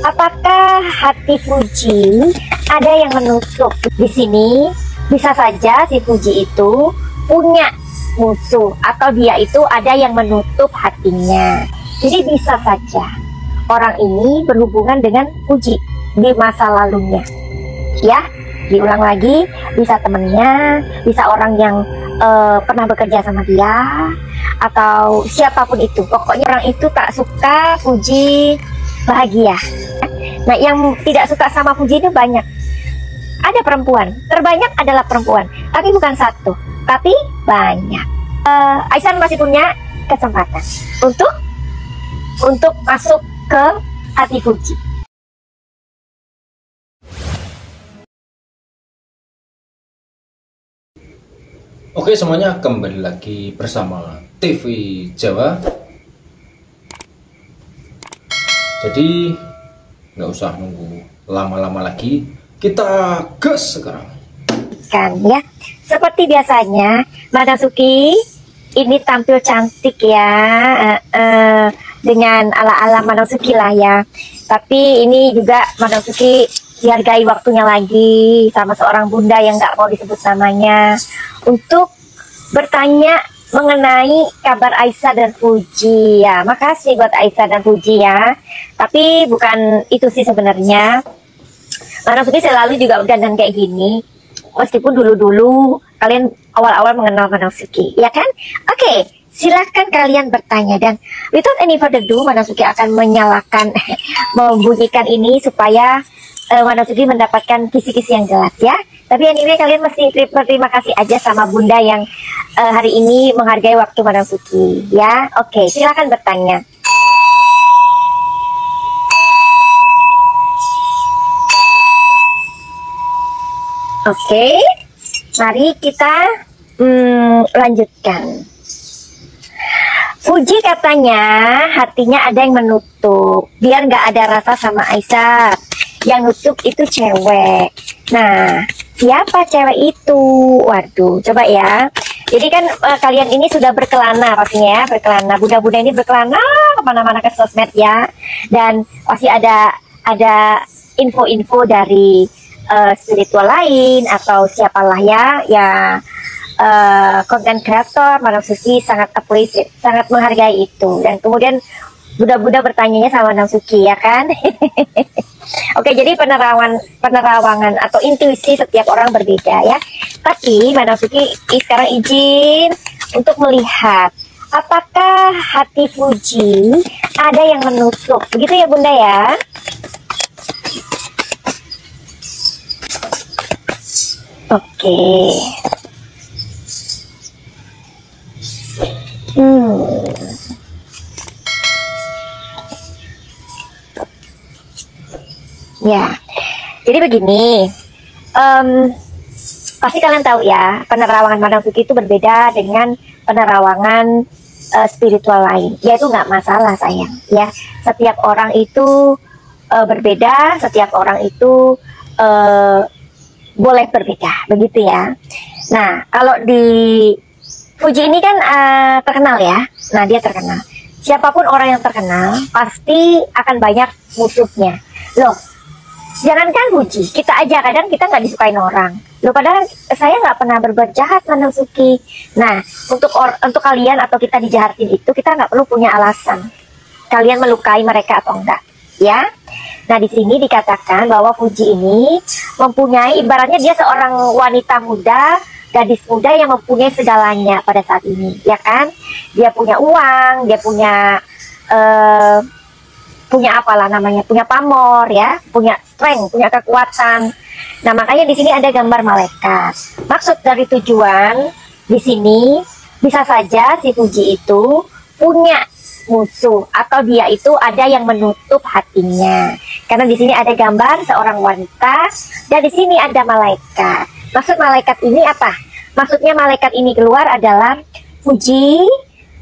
Apakah hati Fuji ada yang menutup? Di sini bisa saja si Fuji itu punya musuh atau dia itu ada yang menutup hatinya. Jadi bisa saja orang ini berhubungan dengan Fuji di masa lalunya. Ya, diulang lagi, bisa temennya, bisa orang yang pernah bekerja sama dia, atau siapapun itu. Pokoknya orang itu tak suka Fuji bahagia. Nah, yang tidak suka sama Fuji itu banyak. Ada perempuan, terbanyak adalah perempuan, tapi bukan satu, tapi banyak. Aisan masih punya kesempatan untuk masuk ke hati Fuji. Oke semuanya, kembali lagi bersama TV Jawa. Jadi nggak usah nunggu lama-lama lagi, kita gas sekarang. Kan ya, seperti biasanya Madam Suki ini tampil cantik ya, dengan ala-ala Madam Suki lah ya. Tapi ini juga Madam Suki dihargai waktunya lagi sama seorang bunda yang nggak mau disebut namanya untuk bertanya mengenai kabar Aisyah dan Fuji ya. Makasih buat Aisyah dan Fuji ya. Tapi bukan itu sih sebenarnya. Madam Suki selalu juga dandan kayak gini. Meskipun dulu-dulu kalian awal-awal mengenal Madam Suki, ya kan? Oke, silahkan kalian bertanya. Dan without any further ado, Madam Suki akan menyalakan, membunyikan ini supaya Madam Suki mendapatkan kisi-kisi yang jelas ya. Tapi anyway, kalian mesti berterima kasih aja sama bunda yang hari ini menghargai waktu Madam Suki ya. Oke, silahkan bertanya. Oke, mari kita lanjutkan. Fuji katanya hatinya ada yang menutup biar nggak ada rasa sama Aisyah. Yang nutup itu cewek. Nah, siapa cewek itu? Waduh, coba ya. Jadi kan kalian ini sudah berkelana pastinya ya, berkelana. Bunda-bunda ini berkelana kemana-mana ke sosmed ya. Dan pasti ada info-info dari spiritual lain atau siapalah ya konten kreator. Madam Suki sangat appreciate, sangat menghargai itu. Dan kemudian bunda-bunda bertanyanya sama Madam Suki ya kan. Oke, jadi penerawangan atau intuisi setiap orang berbeda ya. Tapi Madam Suki sekarang izin untuk melihat apakah hati Fuji ada yang menutup. Begitu ya bunda ya. Oke. Ya, jadi begini, pasti kalian tahu ya, penerawangan Madam Suki itu berbeda dengan penerawangan spiritual lain. Ya itu nggak masalah sayang, ya. Setiap orang itu berbeda, setiap orang itu boleh berbeda, begitu ya. Nah, kalau di Fuji ini kan terkenal ya, nah dia terkenal. Siapapun orang yang terkenal, pasti akan banyak musuhnya. Loh, jangankan Fuji, kita aja kadang kita nggak disukain orang. Loh, padahal saya nggak pernah berbuat jahat, Madam Suki. Nah, untuk kalian atau kita dijahatin itu, kita nggak perlu punya alasan. Kalian melukai mereka atau enggak, ya? Nah, di sini dikatakan bahwa Fuji ini mempunyai, ibaratnya dia seorang wanita muda, gadis muda yang mempunyai segalanya pada saat ini, ya kan? Dia punya uang, dia punya apalah namanya, punya pamor ya, punya strength, punya kekuatan. Nah, makanya di sini ada gambar malaikat. Maksud dari tujuan di sini bisa saja si Fuji itu punya musuh atau dia itu ada yang menutup hatinya. Karena di sini ada gambar seorang wanita dan di sini ada malaikat. Maksud malaikat ini apa? Maksudnya malaikat ini keluar adalah Fuji,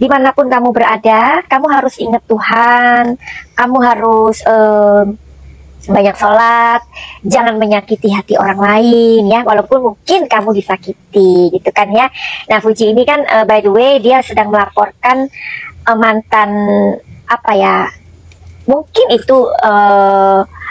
dimanapun kamu berada, kamu harus ingat Tuhan, kamu harus banyak sholat, jangan menyakiti hati orang lain ya, walaupun mungkin kamu disakiti gitu kan ya. Nah, Fuji ini kan by the way dia sedang melaporkan mantan apa ya, Mungkin itu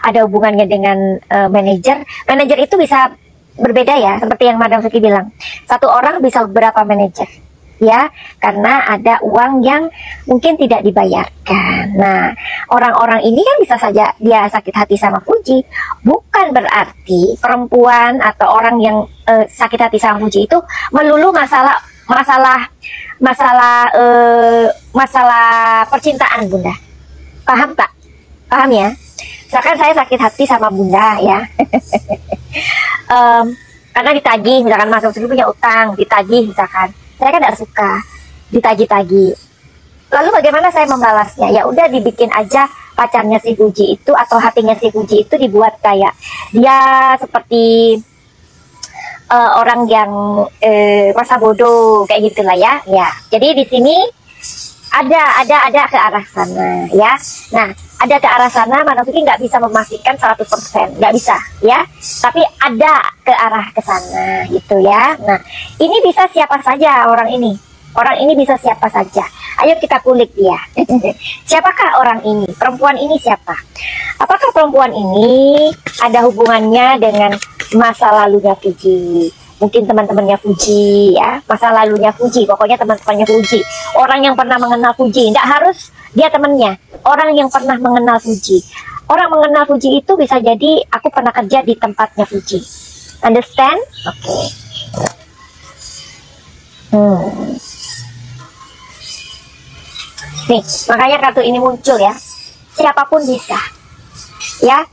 ada hubungannya dengan manajer. Manajer itu bisa berbeda ya, seperti yang Madam Suki bilang. Satu orang bisa beberapa manajer, ya, karena ada uang yang mungkin tidak dibayarkan. Nah, orang-orang ini kan bisa saja dia sakit hati sama Fuji. Bukan berarti perempuan atau orang yang sakit hati sama Fuji itu melulu masalah percintaan, Bunda. Paham tak? Paham ya? Misalkan saya sakit hati sama Bunda ya. Karena ditagih, misalkan Mas Suki punya utang, ditagih misalkan. Saya kan tidak suka ditagih-tagih. Lalu bagaimana saya membalasnya? Ya udah dibikin aja pacarnya si Fuji itu atau hatinya si Fuji itu dibuat kayak dia seperti orang yang masa bodoh kayak gitulah ya. Ya. Jadi di sini ada ke arah sana ya. Nah, ada ke arah sana, Madam Suki nggak bisa memastikan 100%, nggak bisa ya. Tapi ada ke arah ke sana gitu ya. Nah, ini bisa siapa saja orang ini. Orang ini bisa siapa saja. Ayo kita kulik dia. Siapakah orang ini? Perempuan ini siapa? Apakah perempuan ini ada hubungannya dengan masa lalunya Fuji? Mungkin teman-temannya Fuji ya, masa lalunya Fuji, pokoknya teman-temannya Fuji, orang yang pernah mengenal Fuji. Tidak harus dia temannya, orang yang pernah mengenal Fuji. Orang mengenal Fuji itu bisa jadi aku pernah kerja di tempatnya Fuji. Understand? Oke. Nih, makanya kartu ini muncul ya. Siapapun bisa. Ya.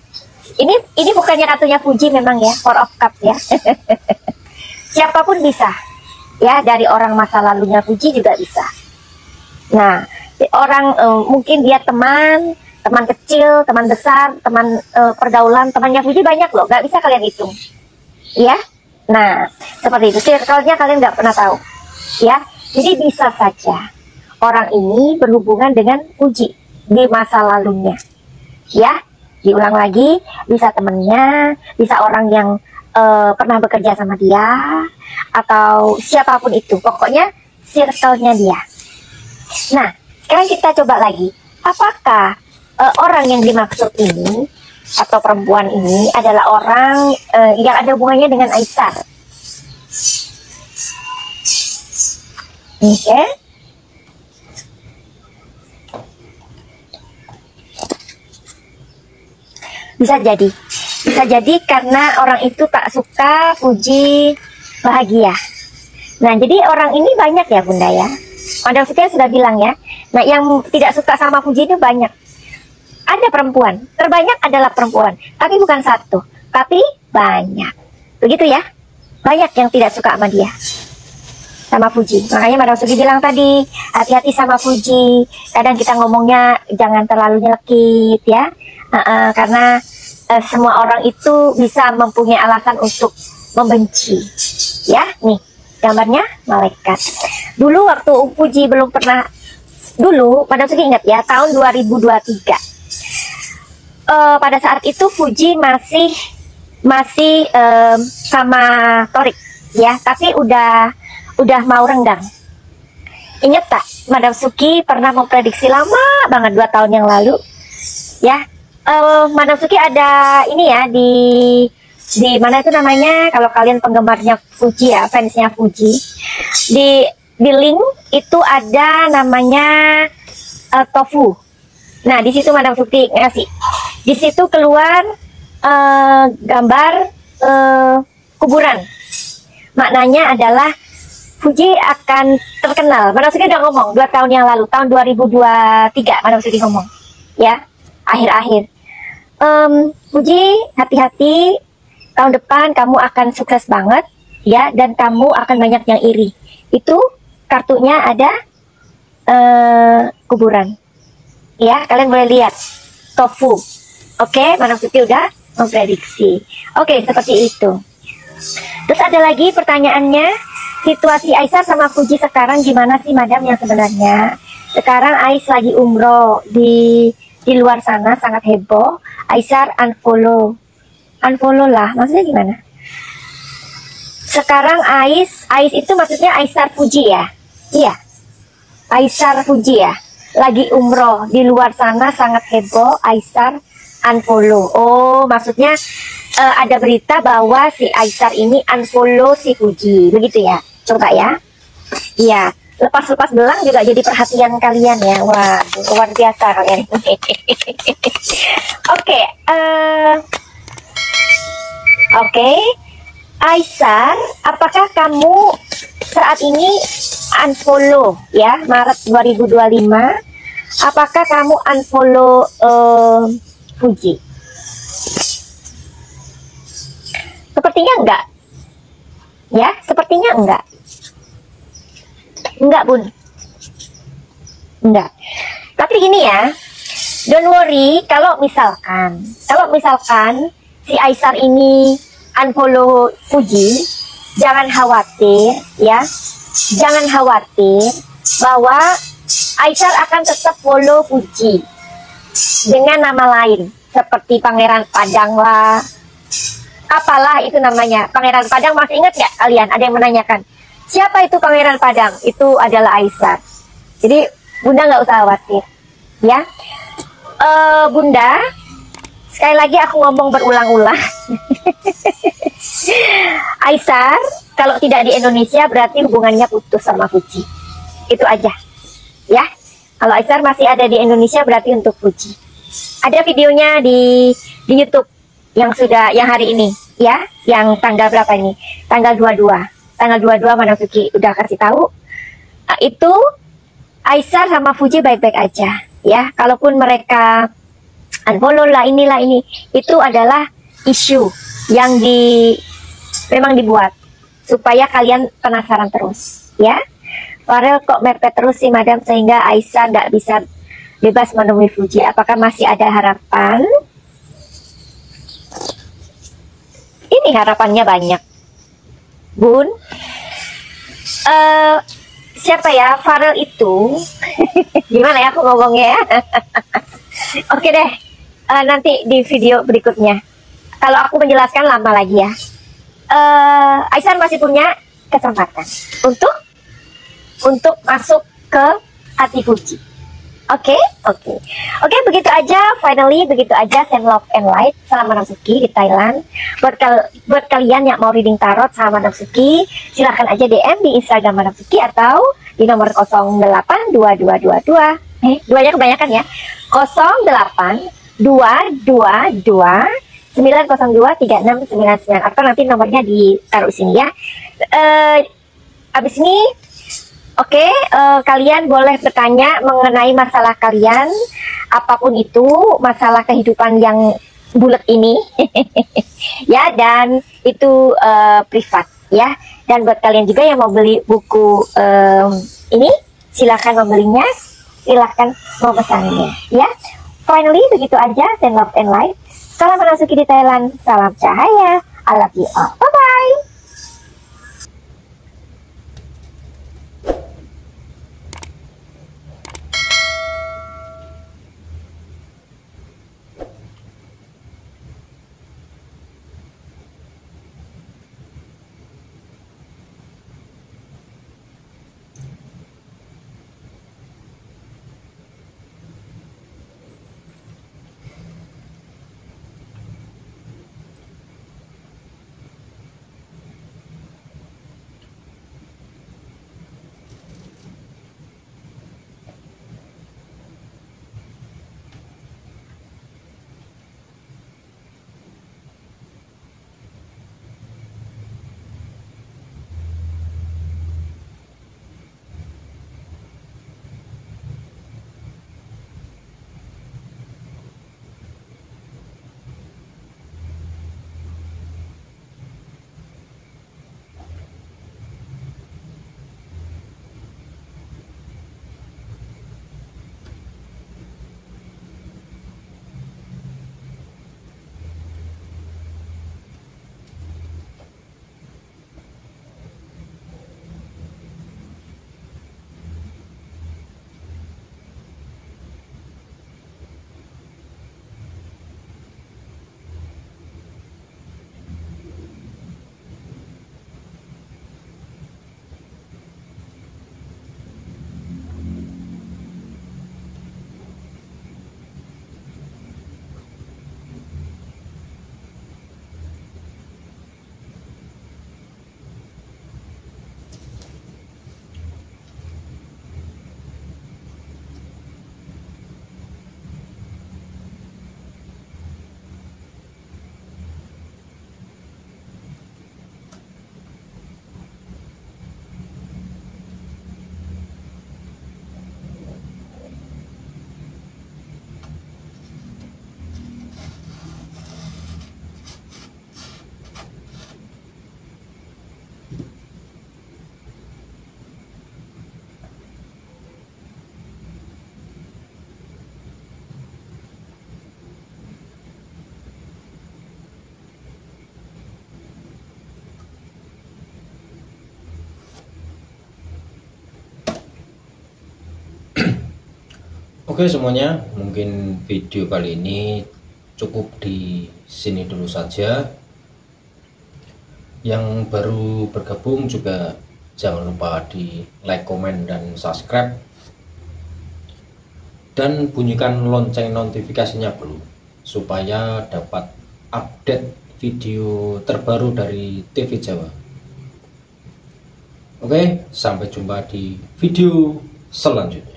Ini bukannya kartunya Fuji memang ya, Four of Cups ya. Siapapun bisa, ya, dari orang masa lalunya Fuji juga bisa. Nah, orang mungkin dia teman kecil, teman besar, teman pergaulan, temannya Fuji banyak loh, nggak bisa kalian hitung, ya. Nah, seperti itu, circle-nya kalian nggak pernah tahu, ya. Jadi bisa saja orang ini berhubungan dengan Fuji di masa lalunya, ya. Diulang lagi, bisa temennya, bisa orang yang pernah bekerja sama dia, atau siapapun itu, pokoknya circle-nya dia. Nah, sekarang kita coba lagi, apakah orang yang dimaksud ini atau perempuan ini adalah orang yang ada hubungannya dengan Aisar? Oke. Bisa jadi karena orang itu tak suka Fuji bahagia. Nah, jadi orang ini banyak ya Bunda ya. Madam Suki sudah bilang ya. Nah, yang tidak suka sama Fuji itu banyak. Ada perempuan, terbanyak adalah perempuan. Tapi bukan satu, tapi banyak. Begitu ya. Banyak yang tidak suka sama dia, sama Fuji. Makanya Madam Suki bilang tadi, hati-hati sama Fuji. Kadang kita ngomongnya jangan terlalu nyelekit ya. Karena semua orang itu bisa mempunyai alasan untuk membenci. Ya, nih gambarnya malaikat. Dulu waktu Fuji belum pernah, dulu Madam Suki ingat ya, tahun 2023. Pada saat itu Fuji masih sama Torik ya, tapi udah mau renggang. Ingat tak, Madam Suki pernah memprediksi lama banget 2 tahun yang lalu ya. Madam Suki ada ini ya di mana itu namanya, kalau kalian penggemarnya Fuji ya, fansnya Fuji, di link itu ada namanya tofu. Nah, di situ Madam Suki ngasih, di situ keluar gambar kuburan. Maknanya adalah Fuji akan terkenal. Madam Suki udah ngomong 2 tahun yang lalu, tahun 2023 Madam Suki ngomong ya, akhir-akhir. Fuji, hati-hati, tahun depan kamu akan sukses banget ya, dan kamu akan banyak yang iri. Itu kartunya ada kuburan ya, kalian boleh lihat tofu. Oke, Madam Suki udah memprediksi. Oke, seperti itu. Terus ada lagi pertanyaannya, situasi Aisar sama Fuji sekarang gimana sih Madam yang sebenarnya? Sekarang Ais lagi umroh di luar sana, sangat heboh. Aisar unfollow lah, maksudnya gimana? Sekarang Ais itu maksudnya Aisar Fuji ya? Iya, Aisar Fuji ya. lagi umroh di luar sana sangat heboh, Aisar unfollow. Oh, maksudnya ada berita bahwa si Aisar ini unfollow si Fuji, begitu ya? Coba ya. Iya, lepas-lepas belang juga jadi perhatian kalian ya. Wah, luar biasa kalian. Oke, oke. Aisar, apakah kamu saat ini unfollow ya, Maret 2025? Apakah kamu unfollow Fuji? Sepertinya enggak. Ya, sepertinya enggak. Enggak, Bun. Enggak. Tapi gini ya, don't worry kalau misalkan si Aisar ini unfollow Fuji, jangan khawatir ya. Jangan khawatir bahwa Aisar akan tetap follow Fuji dengan nama lain seperti Pangeran Padang lah, apalah itu namanya. Pangeran Padang, masih ingat nggak kalian? Ada yang menanyakan siapa itu Pangeran Padang? Itu adalah Aisar. Jadi Bunda nggak usah khawatir ya. Bunda, sekali lagi aku ngomong berulang-ulang. Aisar kalau tidak di Indonesia berarti hubungannya putus sama Fuji. Itu aja ya. Kalau Aisar masih ada di Indonesia berarti untuk Fuji. Ada videonya di YouTube yang hari ini ya, yang tanggal berapa ini? Tanggal 22. Tanggal 22 Madam Suki udah kasih tahu. Itu Aisar sama Fuji baik-baik aja ya. Kalaupun mereka unfollow lah inilah ini, itu adalah isu yang memang dibuat supaya kalian penasaran terus ya. Farel kok mepet terus sih Madam sehingga Aisyah nggak bisa bebas menemui Fuji. Apakah masih ada harapan? Ini harapannya banyak, Bun. Siapa ya Farel itu? Gimana ya aku ngomongnya ya? Oke deh, nanti di video berikutnya. Kalau aku menjelaskan lama lagi ya. Aisyah masih punya kesempatan untuk masuk ke hati Fuji. Oke, begitu aja. Finally, begitu aja. Send love and light. Salam Madam Suki di Thailand. Buat kalian yang mau reading tarot sama Madam Suki, silahkan aja DM di Instagram Madam Suki atau di nomor 082222. Duanya kebanyakan ya. 082222 9023699, atau nanti nomornya ditaruh sini ya. Abis ini kalian boleh bertanya mengenai masalah kalian, apapun itu, masalah kehidupan yang bulat ini. Ya, dan itu privat ya. Dan buat kalian juga yang mau beli buku ini, silahkan membelinya, silahkan memesannya ya. Finally, begitu aja. Send love and light. Salam Madam Suki di Thailand. Salam cahaya. I love you all. Bye-bye. Oke semuanya, mungkin video kali ini cukup di sini dulu saja. Yang baru bergabung juga jangan lupa di like, komen, dan subscribe, dan bunyikan lonceng notifikasinya bro, supaya dapat update video terbaru dari TV Jawa. Oke, sampai jumpa di video selanjutnya.